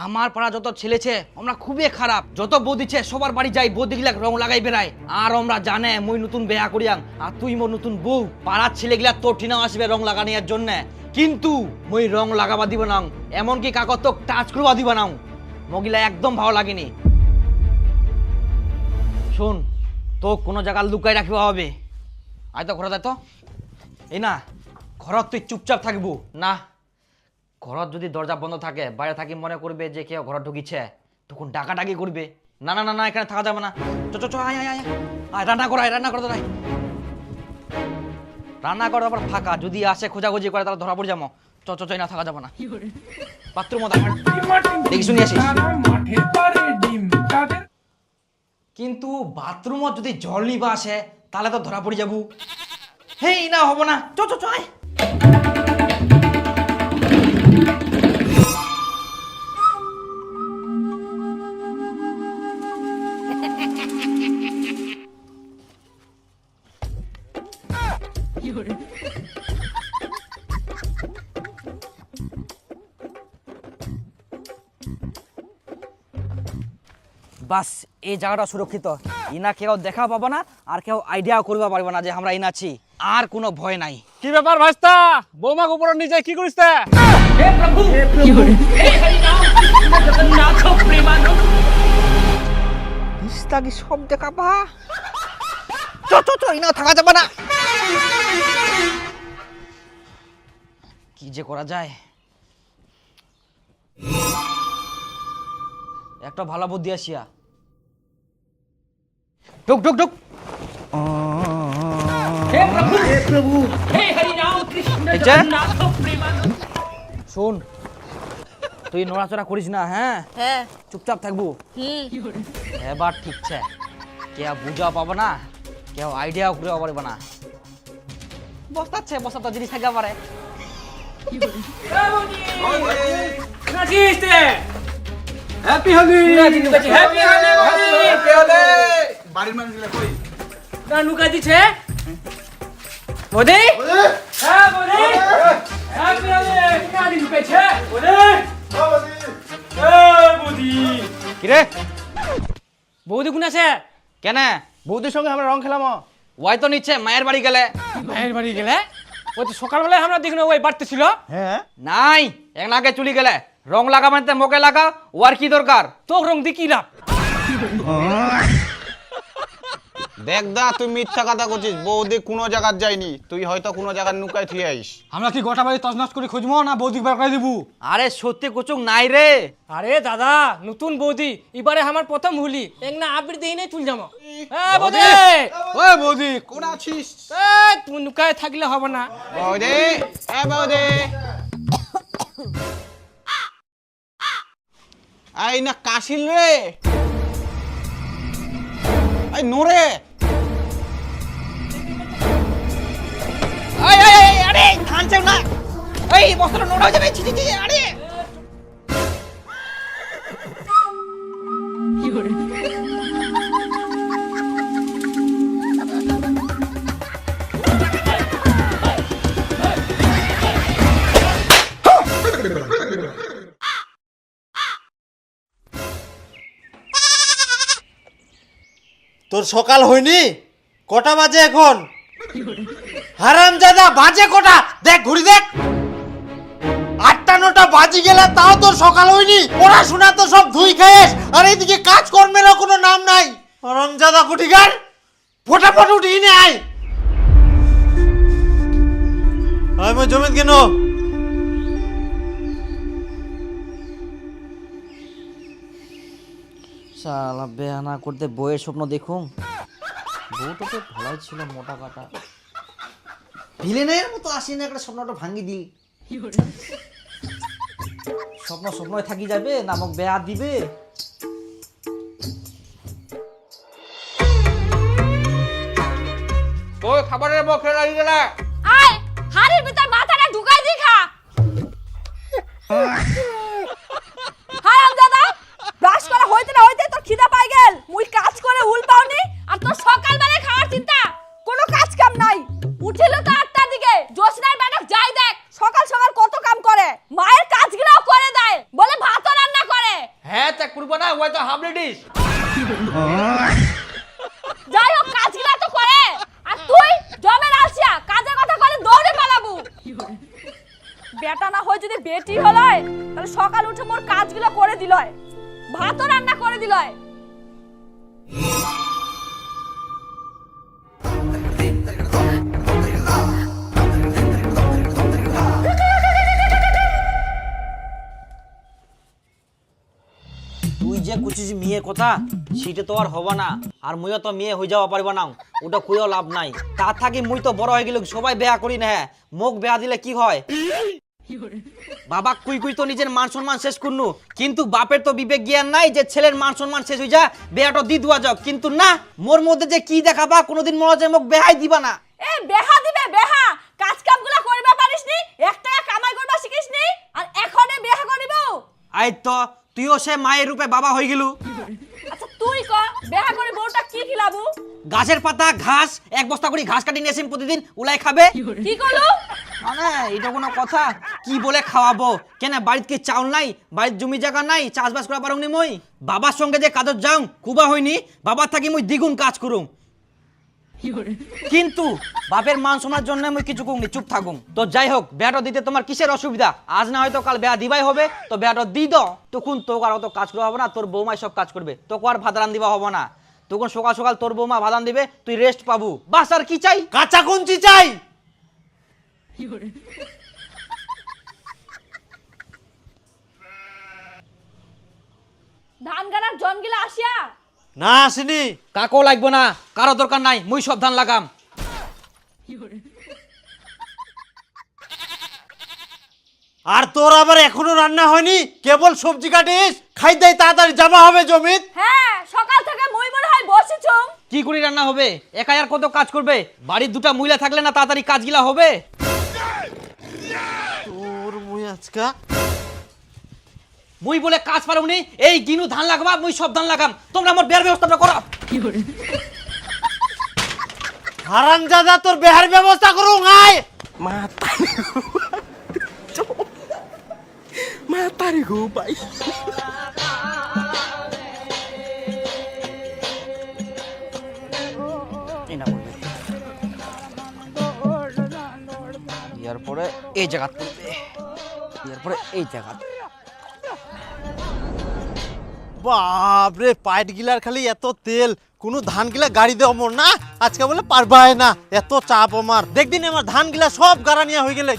আমার পাড়া যত ছেলেছে আমরা খুবই খারাপ, যত বৌদিছে সবার বাড়ি যাই, বৌদিগুলা রং লাগাই বেড়ায়। আর আমরা জানে মই নতুন বেয়া করিয়াং আর তুই মোর নতুন বউ, পাড়ার ছেলেগুলা তোর ঠিনাও আসবে রং লাগানোর জন্য, কিন্তু মই রং লাগাবা দিব না, এমনকি কাকত তো টাচ করবা দিব না, মগিলা একদম ভালো লাগেনি। শোন, তো কোনো জায়গা লুকাই রাখিবা হবে, আয় তো ঘরে তো এই না, ঘরত তুই চুপচাপ থাকবো না। ঘরত যদি দরজা বন্ধ থাকে, বাইরে থাকি মনে করবে যে কেউ ঘর ঢুকিছে, তখন ডাকাডাকি করবে। না না না না, এখানে থাকা যাবে না, আয় আয় আয় আয়, রান্না কর, রান্না করতে নাই, রান্না করার পর ফাঁকা, যদি আসে খোঁজাখুঁজি করে তাহলে ধরা পড়ে যাবো। না থাকা যাবে না, বাথরুম দেখি শুনি আসিস। কিন্তু বাথরুমত যদি জল নিবা আসে তাহলে তো ধরা পড়ে যাবো। হেই না, হবো না, আয়। বাস এই জায়গাটা সুরক্ষিত, ইনা কেউ দেখা পাবো না আর কেউ আইডিয়া করবা পারবো না যে আমরা ইনা আছি, আর কোনো ভয় নাই। কি ব্যাপার ভাইস্তা, বৌমাকে উপর নিয়ে কি করিস? কি সব দেখা পা, ইনা থাকা যাবে না। কি যে করা যায়, একটা ভালো বুদ্ধি আসিয়া। ঢুক ঢুক ঢুক। শোন, তুই নড়াচড়া করিস না, হ্যাঁ চুপচাপ থাকবো। এবার ঠিকছে, কেউ বুঝা পাবো না, কেউ আইডিয়াও করে পারবে না। বস্তাচ্ছে, বস্তা তো জিনিস থাকতে পারে। Happy Holi, happy Holi, happy Holi. বাড়ির মানুষগুলো কই? না নুকা দিছে বদে। হ্যাঁ বদে, হ্যাপি হোলি। কাদি নুকাইছে বদে। হ্যাঁ বদে, এই বদি। কি রে, বৌদি কোন আছে? কেন? বৌদির সঙ্গে আমরা রং খেলাম। ওই তো নিচ্ছে মায়ের বাড়ি গেলে। মায়ের বাড়ি গেলে? ওই তো সকালবেলায় আমরা দেখি না ওই বাড়তে ছিল। হ্যাঁ নাই, এক নাকে চুলি গেলে রং লাগা মানে মোকে লাগা, ওর কি দরকার? তোর রং দি কি লাভ? দেখ দা, তুই মিথ্যা কথা করছিস, বৌদি কোনো জায়গা যায়নি, তুই হয়তো কোনো জায়গায় নুকাই থুই আইস। আমরা কি গোটা বাড়ি তছনছ করে খুঁজবো না বৌদি বার করে দিব? আরে সত্যি কুচুক নাই রে। আরে দাদা, নতুন বৌদি, এবারে আমার প্রথম হুলি, এক না আবির দেই নাই চুল যাবো। এ বৌদি, ওই বৌদি কোন আছিস? এ তুই নুকায় থাকলে হবে না। বৌদি, এ বৌদি, আই না কাশিল রে, আই নোরে। আরে ধান চাও না, এই বস্তাটা নোড়া যাবে। আরে তোর সকাল হয়নি? কটা বাজে এখন? হারামজাদা, বাজে কটা? দেখ ঘুরি দেখ, 8টা-9টা বাজি গেলে তাও তোর সকাল হয়নি। পড়াশোনা তো সব ধুই খাইস, আর এইদিকে কাজকর্মেরও কোনো নাম নাই। হারামজাদা কুঠিগার, ফটাফট উঠিয়ে নে আয়। আমি জমিত কেন? শালা বিয়া না করতে বইয়ের স্বপ্ন দেখুন। বউটা তো ভালোই ছিল, মোটা কাটা। ভিলেনের মতো আসি না, একটা স্বপ্নটা ভাঙি দিল। স্বপ্ন স্বপ্নই থাকি যাবে, নামক বেয়া দিবে। তোর খাবারের বক্সে লাগিয়ে গেলে আয় হাড়ির ভিতর মাথাটা ঢুকাই দি খা। হারামজাদা, ব্রাশ করা হইতে না হইতে তোর খিদা পাই গেল। মুই কাজ করে উল পাওনি আর তোর সকালবেলা খাওয়ার চিন্তা। কোনো কাজ কাম নাই। উঠিল তো 8টার দিকে, জোসনার বেটা যাই দেখ সকাল সকাল কত কাম করে। মায়ের কাজগুলোও করে দেয়, বলে ভাতও রান্না করে। হ্যাঁ তা করবো না, ওই তো হাফ লেডিস। যাই হোক কাজগুলো তো করে, আর তুই জমের আলসিয়া কাজের কথা করে দৌড়ে পালাবু। বেটা না হয় যদি বেটি হলয়, তাহলে সকাল উঠে মোর কাজগুলো করে দিলয়, ভাতও রান্না করে দিলয়। তুই যে কুচিস মেয়ে কথা, সেটা তো আর হবা না। আর মুইও তো মেয়ে হয়ে যাওয়া পারবা না, ওটা কইও লাভ নাই। তা থাকি মুই তো বড় হয়ে গেল, সবাই বেয়া করি না। মোক বেয়া দিলে কি হয়? বাবা কুই কুই তো নিজের মান সম্মান শেষ করনু, কিন্তু বাপের তো বিবেক জ্ঞান নাই যে ছেলের মান সম্মান শেষ হয়ে যা, বেয়াটা দি দুয়া যাও। কিন্তু না, মোর মধ্যে যে কি দেখাবা, কোনোদিন মনে হয় মোক বেহাই দিবা না। এ বেহা দিবে বেহা, কাজ কামগুলো করবা পারিসনি, 1 টাকা কামাই করবা শিখিসনি, আর এখনে বেহা করিব। আই তো তুইও সে মায়ের রূপে বাবা হয়ে গেলু। আচ্ছা তুই ক, বেহা করে বউটা কি খিলাবু? গাছের পাতা ঘাস, 1 বস্তা করে ঘাস কাটি নিয়ে আসিম প্রতিদিন, উলাই খাবে। কি করলু? মানে এটা কোনো কথা? কি বলে খাওয়াবো? কেন বাড়িতে কি চাউল নাই? বাড়ির জমি জায়গা নাই? চাষবাস করা পারুনি মই? বাবার সঙ্গে যে কাজত যাও কুবা হয়নি, বাবার থাকি মই দ্বিগুণ কাজ করুম। কিন্তু বাপের মান সম্মানের জন্য মই কিছু করি, চুপ থাকুম। তো যাই হোক, বেয়াটা দিতে তোমার কিসের অসুবিধা? আজ না হয়তো কাল বেয়া দিবাই হবে, তো বেয়াটা দি দাও। তখন তোকে আর অত কাজ করা হবে না, তোর বৌমাই সব কাজ করবে, তোকে আর ভাত রান দিবা হবে না। তখন সকাল সকাল তোর বৌমা ভাত রান দিবে, তুই রেস্ট পাবু। বাস আর কি চাই? কাঁচা কুঞ্চি চাই। ধান গানার জনগুলো আসিয়া না আসেনি। কাকও লাগবো না, কারো দরকার নাই, মুই সব ধান লাগাম। আর তোর আবার এখনো রান্না হয়নি, কেবল সবজি কাটিস। খাই দেয় তাড়াতাড়ি যাওয়া হবে জমিত। হ্যাঁ সকাল থেকে মুই মনে হয় বসেছুম। কি করে রান্না হবে? একাই আর কত কাজ করবে? বাড়ির দুটা মহিলা থাকলে না তাড়াতাড়ি কাজগুলা হবে? তোর মুই আজকা মুই বলে কাজ পারুনি, এই গিনু ধান লাগাবা, মুই সব ধান লাগাম। তোমরা আমার বের ব্যবস্থাটা করো। হারামজাদা, তোর বেহার ব্যবস্থা করুন। আয় এরপরে এই জায়গা তুলবে, এরপরে এই জায়গা। বাপরে, পাইট গিলার খালি এত তেল, কোনো ধান গিলা গাড়ি দেওয়া মোর না আজকে বলে পারবাই না। এত চাপ আমার, দেখদিন আমার ধান গিলা সব গাড়া নিয়ে হয়ে গেলে।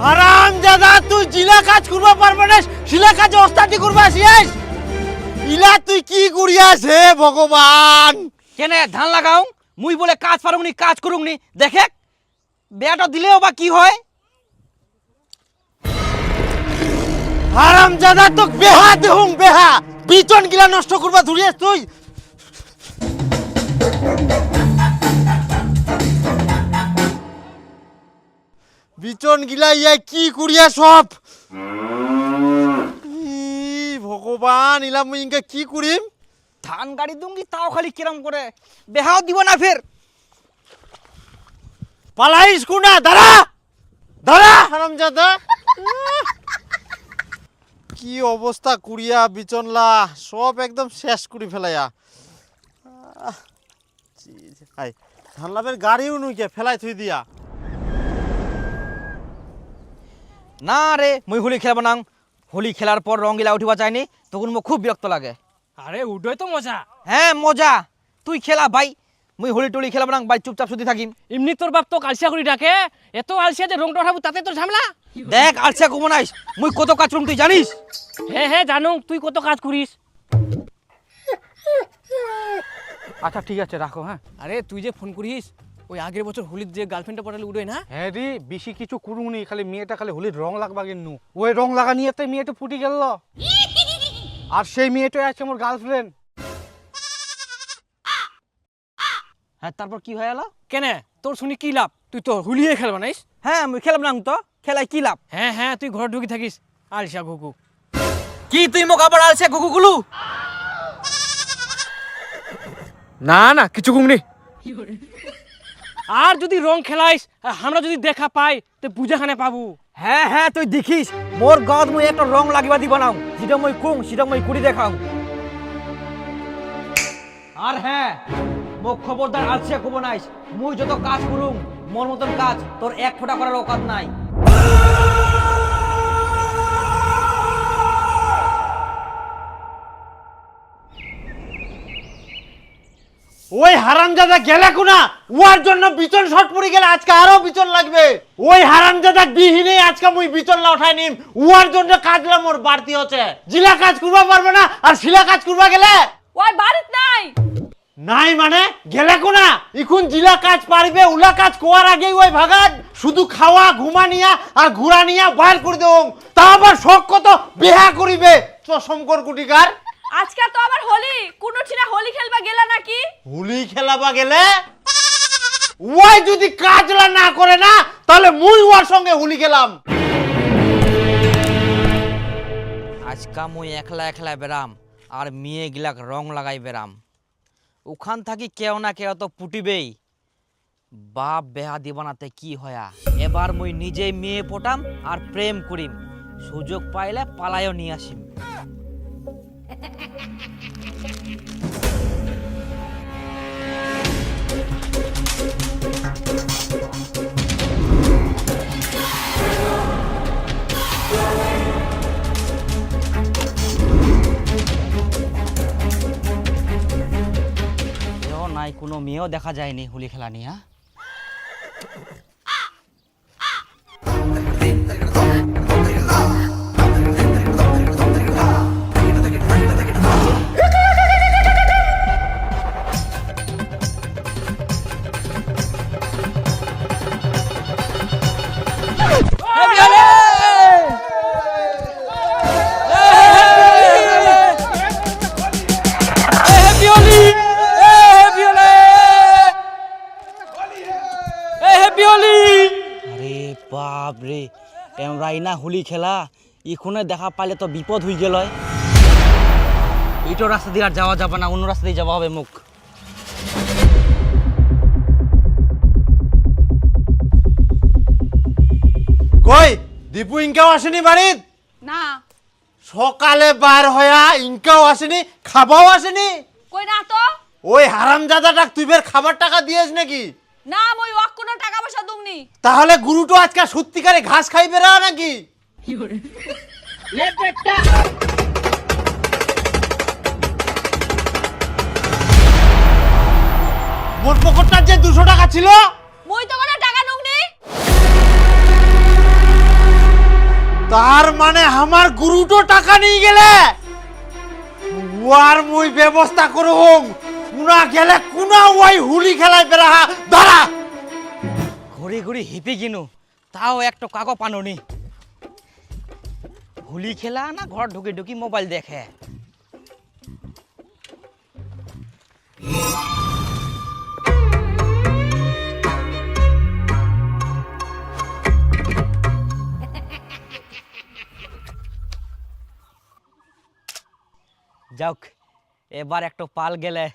হারামজাদা, তুই জিলা কাজ করবা পারবে না, শিলা কাজে ওস্তাদি করবা আসিস। ইলা তুই কি করিয়াস হে ভগবান? কেন ধান লাগাও? মুই বলে কাজ পারুনি, কাজ করুংনি। দেখে বেয়াটা দিলেও বা কি হয়? হারামজাদা, তো বেহা দেহুম বেহা, বিচন গিলা নষ্ট করবা ধরিয়াস তুই। বিচন গিলা ইয়া কি করিয়া সব। ভগবান, ইলা মুই ইনকা কি করিম? ধান গাড়ি দুঙ্গি, তাও খালি কিরম করে। বেহাও দিব না ফের। পালাইস কুনা, দাঁড়া দাঁড়া হারামজাদা। কি অবস্থা কুড়িয়া বিচনলা, সব একদম শেষ করে ফেলাইয়া। আই ধান লাভের গাড়িও নুইকে ফেলাই থুই দিয়া। না রে মুই হোলি খেলব না। হোলি খেলার পর রঙিলা উঠিবা চাইনি, তখন মোক খুব বিরক্ত লাগে। আরে উডোই তো মজা। হ্যাঁ মজা, তুই খেলা ভাই, মুই হোলি টোলি খেলাব না ভাই, চুপচাপ শুধু থাকিম। এমনি তোর বাপ তো আলসিয়া করে ডাকে, এত আলসিয়া যে রংটা উঠাবো তাতে তোর ঝামেলা। দেখ আলসা কমো নাইস, মুই কত কাজ করুম তুই জানিস? হ্যাঁ হ্যাঁ জানো, তুই কত কাজ করিস। আচ্ছা ঠিক আছে রাখো। হ্যাঁ আরে তুই যে ফোন করিস, ওই আগের বছর হোলির যে গার্লফ্রেন্ডটা পটালে উডোই না। হ্যাঁ রে, বেশি কিছু করুনি, খালি মেয়েটা খালি হোলির রং লাগবা কিন্তু ওই রং লাগা নিয়ে তো মেয়েটা ফুটি গেল, আর সেই মেয়েটাই আছে আমার গার্লফ্রেন্ড। হ্যাঁ তারপর কি হয়ে গেল? কেনে তোর শুনি কি লাভ, তুই তো হুলিয়ে খেলবা নাইস। হ্যাঁ মুই খেলাব না তো, খেলাই কি লাভ? হ্যাঁ হ্যাঁ তুই ঘর ঢুকি থাকিস আলসিয়া ঘুঘু। কি তুই মোক আবার আলসা গুগুগুলু? না না কিছু ঘুমনি। আর যদি রং খেলাইস, আমরা যদি দেখা পাই তো বুঝাখানে পাবো। হ্যাঁ হ্যাঁ তুই দেখিস মোর গাঁত মুই একটা রং লাগিবা দিব না, যেটা মুই কুং সেটা মুই কুড়ি দেখাও। আর হ্যাঁ মোক খবরদার আলসিয়া কব নাইস, মুই যত কাজ করুম মোর মতন কাজ তোর এক ফোঁটা করার অকাত নাই। ওই হারামজাদা গেলে কোনা, ওর জন্য বিচন শর্ট পড়ে গেলে আজকে আরো বিচন লাগবে। ওই হারামজাদা বিহীনে আজকে মুই বিচন না উঠাই নিম, ওর জন্য কাজলা মোর বাড়তি হচ্ছে। জিলা কাজ করবা পারবে না, আর শিলা কাজ করবা গেলে ওই বাড়িত নাই। নাই মানে গেলে কোনা, এখন জিলা কাজ পারবে, উলা কাজ কোয়ার আগেই ওই ভাগাত শুধু খাওয়া ঘুমা নিয়া আর ঘুরা নিয়া বাইর করে দেব। তা আবার শখ কত বিহা করিবে চশমকর কুটিকার। আজকে তো আবার হোলি, কোন ছিনা হোলি খেলবা গেলা নাকি? হোলি খেলাবা গেলে ওই যদি কাজলা না করে না, তাহলে মুই ওর সঙ্গে হোলি খেলাম। আজকা মুই একলা একলা বেরাম, আর মেয়ে গিলাক রং লাগাই বেরাম। ওখান থাকি কেউ না কেউ তো পুটিবেই। বাপ বেহা দিবানাতে কি হয়া, এবার মুই নিজেই মেয়ে পটাম আর প্রেম করিম, সুযোগ পাইলে পালায়ও নিয়ে আসিম। নাই কোনো মেয়েও দেখা যায়নি হোলি খেলা নিয়ে। আরে বাপ রে, এমরাই না হোলি খেলা, ইখুনে দেখা পাইলে তো বিপদ হয়ে গেল। এইটো রাস্তা দিয়ে আর যাওয়া যাবে না, অন্য রাস্তা দিয়ে যাওয়া হবে মুখ। কই দীপু ইনকাও আসেনি বাড়িত? না। সকালে বার হয়া ইনকাও আসেনি, খাবাও আসেনি। কই না তো। ওই হারামজাদাটা তুই বের খাবার টাকা দিয়েছ নাকি? না মই ওয়াক কোনো টাকা পয়সা দুমনি। তাহলে গুরুটো আজকে সত্যিকারে ঘাস খাইবে না নাকি? মোর পকেটটার যে 200 টাকা ছিল, মই তো কোনো টাকা নুমনি। তার মানে আমার গুরুটো টাকা নিয়ে গেলে ওয়ার মুই ব্যবস্থা করুম। কুনা গেলে কুনা ওই হুলি খেলায় বেড়া দাঁড়া। ঘুরি ঘুরি হিপি কিনু, তাও একটা কাগজ পানুনি। হোলি খেলা না ঘর ঢুকি ঢুকি মোবাইল দেখে। যাক এবার একটা পাল গেলে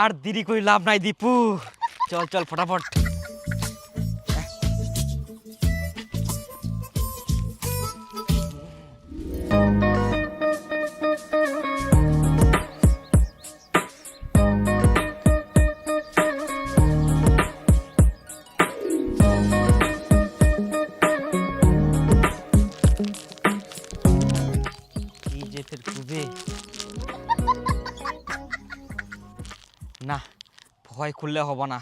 আর দেরি করে লাভ নাই দীপু, চল চল ফটাফট। ভয় খুললে হব না।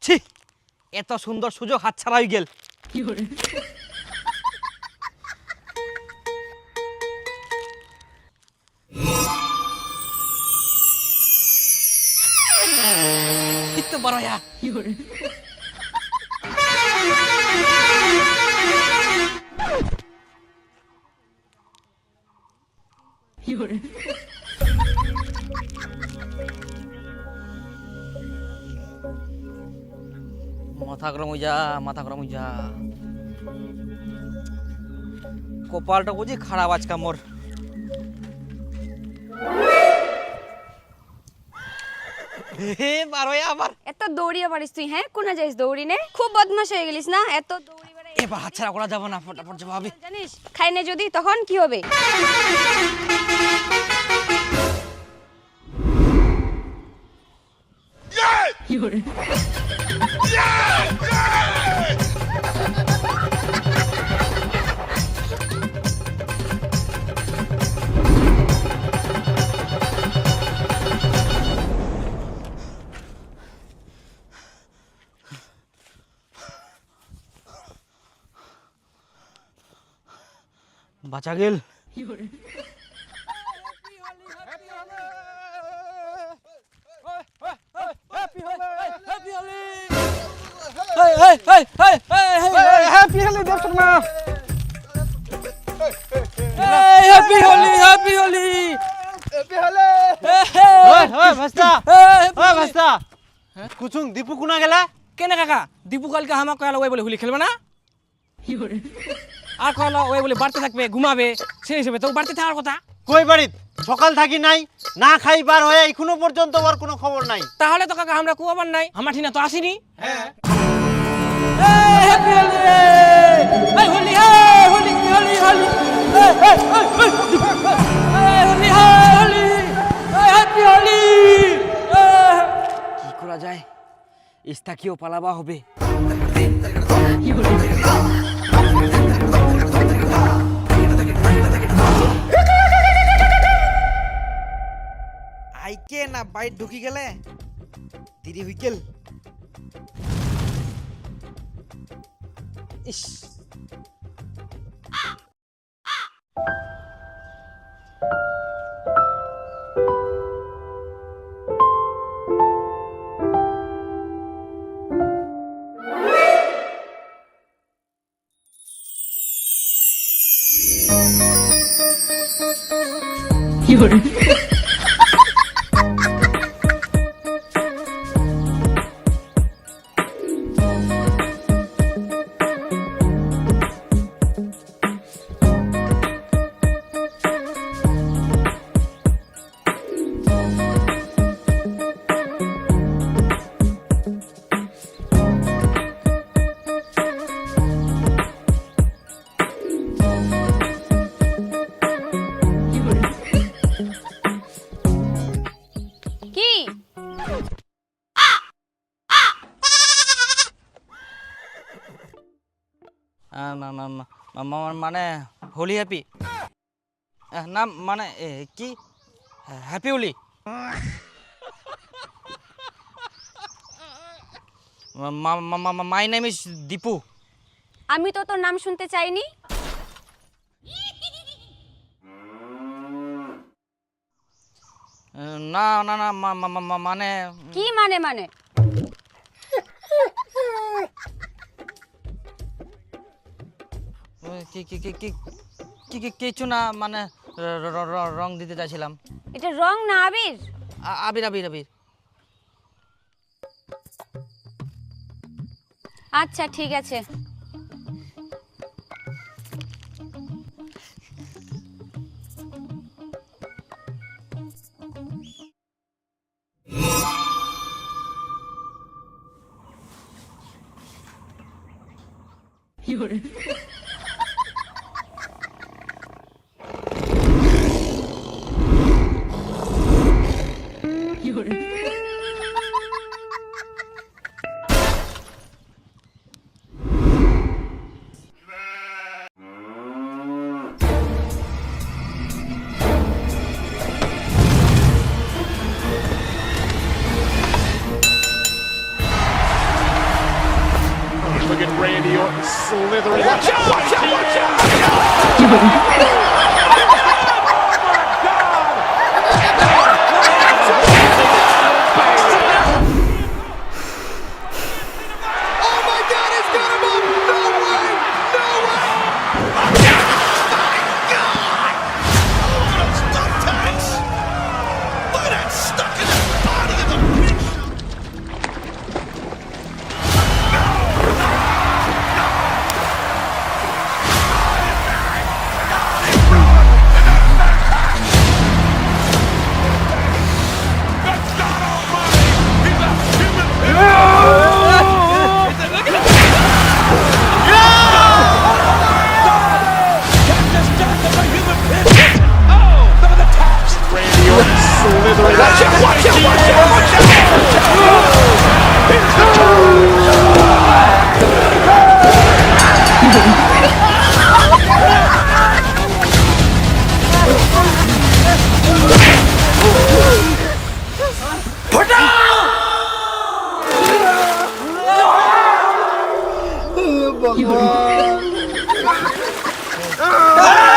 ছি, এত সুন্দর সুযোগ হাতছাড়া হয়ে গেল। তো বড় ইয়া মাথা গরম হয়ে যা, মাথা গরম হয়ে যা। কপালটা বুঝি খারাপ আজকে মোর। হে বারোয়া আবার এত দৌড়িয়ে পারিস তুই? হ্যাঁ, কোনা যাইস দৌড়ি নে? খুব বদমাশ হয়ে গেলিস না, এত দৌড়ি বেড়াই। এবার হাতছাড়া করা যাবে না, ফটাফট যাবো ভাবি। জানিস খাইনে যদি তখন কি হবে? বাঁচা গেল। Happy Holi Dev Sharma. Happy Holi, happy Holi. ওই ভাস্তা, ওই ভাস্তা, কুচুং দীপু কোনা গেলা? কেনে কাকা, দীপু কালকে আমাকে কয়ালো ওই বলে হোলি খেলবে না, আর কয়ালো ওই বলে বাড়তে থাকবে, ঘুমাবে, সেই হিসেবে তো বাড়তে থাকার কথা। কই বাড়িত সকাল থাকি নাই, না খাই বার হয়ে এখনো পর্যন্ত ওর কোনো খবর নাই। তাহলে তো কাকা আমরা কুয়াবার নাই, আমার ঠিনা তো আসেনি। হ্যাঁ, হ্যাপি হোলি, এই হোলি, হোলি হোলি হোলি, হোলি হোলি, হ্যাপি হোলি। কি করা যায়, ইস্তাকিও পালাবা হবে। আইকে না বাইট ঢুকি গেলে দেরি হই গেল। ইস, কি মানে হোলি হ্যাপি না, মানে কি happy Holi. My name is Dipu. আমি তো তোর নাম শুনতে চাইনি। না না না, মানে কি মানে? মানে কিছু না, মানে রং দিতে চাইছিলাম। এটা রং না আবির? আবির আবির আবির। আচ্ছা ঠিক আছে। Ah!